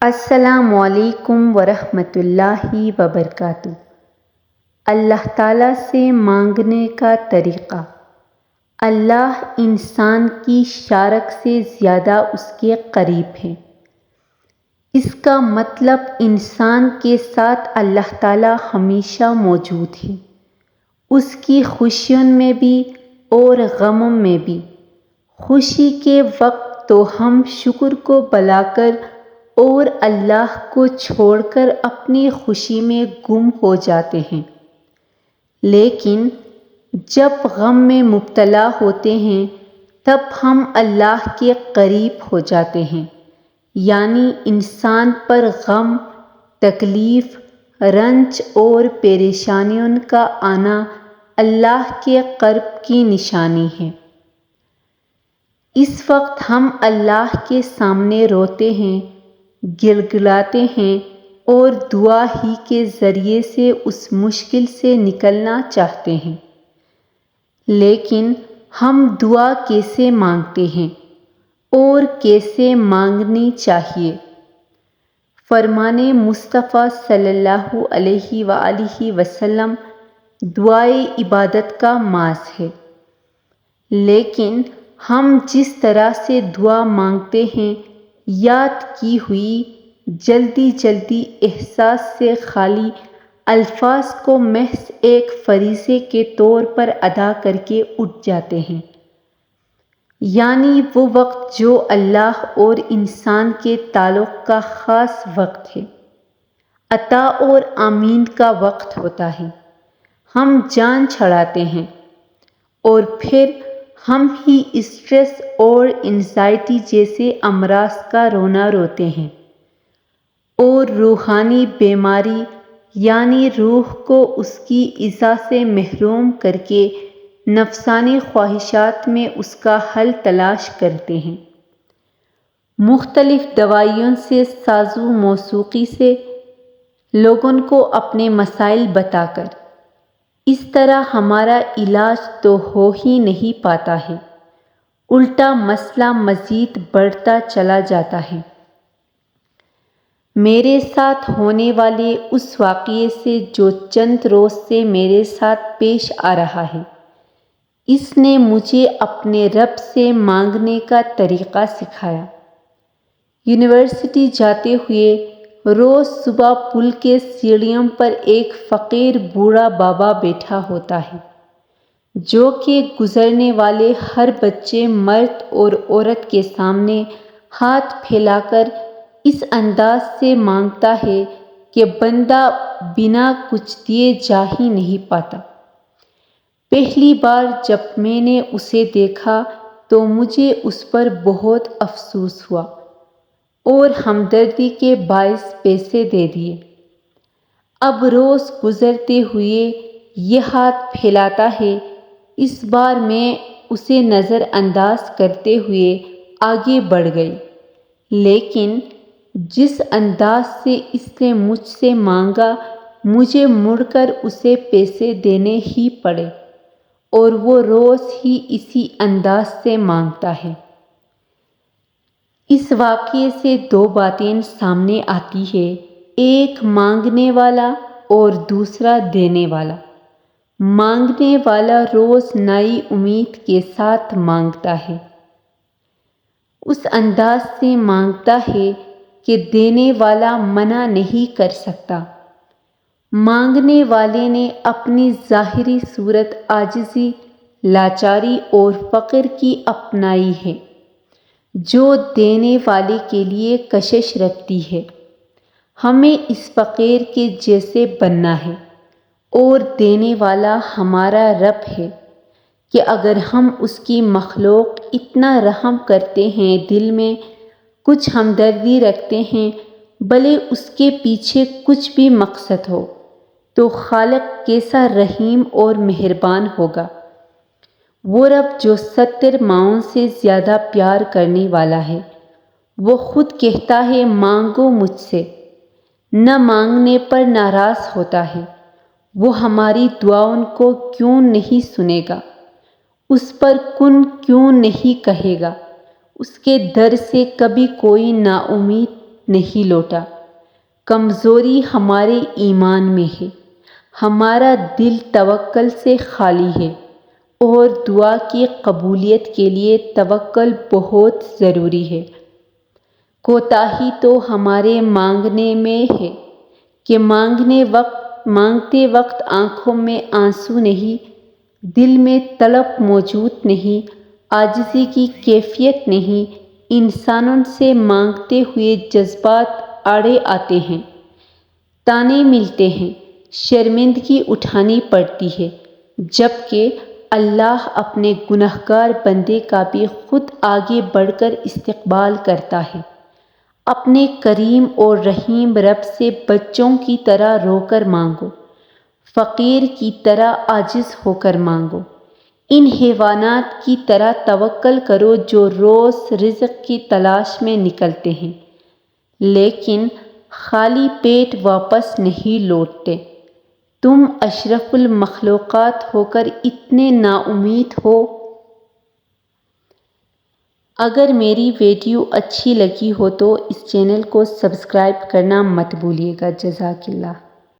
السلام علیکم ورحمۃ اللہ وبرکاتہ۔ اللہ تعالیٰ سے مانگنے کا طریقہ۔ اللہ انسان کی شارک سے زیادہ اس کے قریب ہے۔ اس کا مطلب انسان کے ساتھ اللہ تعالیٰ ہمیشہ موجود ہے، اس کی خوشیوں میں بھی اور غموں میں بھی۔ خوشی کے وقت تو ہم شکر کو بلا کر اور اللہ کو چھوڑ کر اپنی خوشی میں گم ہو جاتے ہیں، لیکن جب غم میں مبتلا ہوتے ہیں تب ہم اللہ کے قریب ہو جاتے ہیں، یعنی انسان پر غم، تکلیف، رنج اور پریشانیوں کا آنا اللہ کے قرب کی نشانی ہے۔ اس وقت ہم اللہ کے سامنے روتے ہیں، گڑگڑاتے ہیں اور دعا ہی کے ذریعے سے اس مشکل سے نکلنا چاہتے ہیں، لیکن ہم دعا کیسے مانگتے ہیں اور کیسے مانگنی چاہیے؟ فرمان مصطفیٰ صلی اللہ علیہ وآلہ وسلم دعائے عبادت کا ماس ہے، لیکن ہم جس طرح سے دعا مانگتے ہیں یاد کی ہوئی جلدی احساس سے خالی الفاظ کو محض ایک فریضے کے طور پر ادا کر کے اٹھ جاتے ہیں، یعنی وہ وقت جو اللہ اور انسان کے تعلق کا خاص وقت ہے، عطا اور آمین کا وقت ہوتا ہے، ہم جان چھڑاتے ہیں اور پھر ہم ہی اسٹریس اور انزائٹی جیسے امراض کا رونا روتے ہیں اور روحانی بیماری یعنی روح کو اس کی غذا سے محروم کر کے نفسانی خواہشات میں اس کا حل تلاش کرتے ہیں، مختلف دوائیوں سے، ساز و موسیقی سے لوگوں کو اپنے مسائل بتا کر۔ اس طرح ہمارا علاج تو ہو ہی نہیں پاتا ہے، الٹا مسئلہ مزید بڑھتا چلا جاتا ہے۔ میرے ساتھ ہونے والے اس واقعے سے جو چند روز سے میرے ساتھ پیش آ رہا ہے، اس نے مجھے اپنے رب سے مانگنے کا طریقہ سکھایا۔ یونیورسٹی جاتے ہوئے روز صبح پل کے سیڑھیوں پر ایک فقیر بوڑھا بابا بیٹھا ہوتا ہے، جو کہ گزرنے والے ہر بچے، مرد اور عورت کے سامنے ہاتھ پھیلا کر اس انداز سے مانگتا ہے کہ بندہ بنا کچھ دیے جا ہی نہیں پاتا۔ پہلی بار جب میں نے اسے دیکھا تو مجھے اس پر بہت افسوس ہوا اور ہمدردی کے باعث پیسے دے دیے۔ اب روز گزرتے ہوئے یہ ہاتھ پھیلاتا ہے، اس بار میں اسے نظر انداز کرتے ہوئے آگے بڑھ گئی، لیکن جس انداز سے اس نے مجھ سے مانگا مجھے مڑ کر اسے پیسے دینے ہی پڑے، اور وہ روز ہی اسی انداز سے مانگتا ہے۔ اس واقعے سے دو باتیں سامنے آتی ہیں، ایک مانگنے والا اور دوسرا دینے والا۔ مانگنے والا روز نئی امید کے ساتھ مانگتا ہے، اس انداز سے مانگتا ہے کہ دینے والا منع نہیں کر سکتا۔ مانگنے والے نے اپنی ظاہری صورت عاجزی، لاچاری اور فقر کی اپنائی ہے، جو دینے والے کے لیے کشش رکھتی ہے۔ ہمیں اس فقیر کے جیسے بننا ہے، اور دینے والا ہمارا رب ہے کہ اگر ہم اس کی مخلوق اتنا رحم کرتے ہیں، دل میں کچھ ہمدردی رکھتے ہیں، بھلے اس کے پیچھے کچھ بھی مقصد ہو، تو خالق کیسا رحیم اور مہربان ہوگا۔ وہ رب جو 70 ماؤں سے زیادہ پیار کرنے والا ہے، وہ خود کہتا ہے مانگو مجھ سے، نہ مانگنے پر ناراض ہوتا ہے۔ وہ ہماری دعاؤں کو کیوں نہیں سنے گا، اس پر کن کیوں نہیں کہے گا۔ اس کے در سے کبھی کوئی نا امید نہیں لوٹا۔ کمزوری ہمارے ایمان میں ہے، ہمارا دل توکل سے خالی ہے، اور دعا کی قبولیت کے لیے توکل بہت ضروری ہے۔ کوتاہی تو ہمارے مانگنے میں ہے کہ مانگتے وقت آنکھوں میں آنسو نہیں، دل میں طلب موجود نہیں، عاجزی کی کیفیت نہیں، انسانوں سے مانگتے ہوئے جذبات آڑے آتے ہیں، تانے ملتے ہیں، شرمندگی اٹھانی پڑتی ہے، جبکہ اللہ اپنے گنہگار بندے کا بھی خود آگے بڑھ کر استقبال کرتا ہے۔ اپنے کریم اور رحیم رب سے بچوں کی طرح رو کر مانگو، فقیر کی طرح عاجز ہو کر مانگو، ان حیوانات کی طرح توکل کرو جو روز رزق کی تلاش میں نکلتے ہیں لیکن خالی پیٹ واپس نہیں لوٹتے۔ تم اشرف المخلوقات ہو کر اتنے نا امید ہو۔ اگر میری ویڈیو اچھی لگی ہو تو اس چینل کو سبسکرائب کرنا مت بھولیے گا۔ جزاک اللہ۔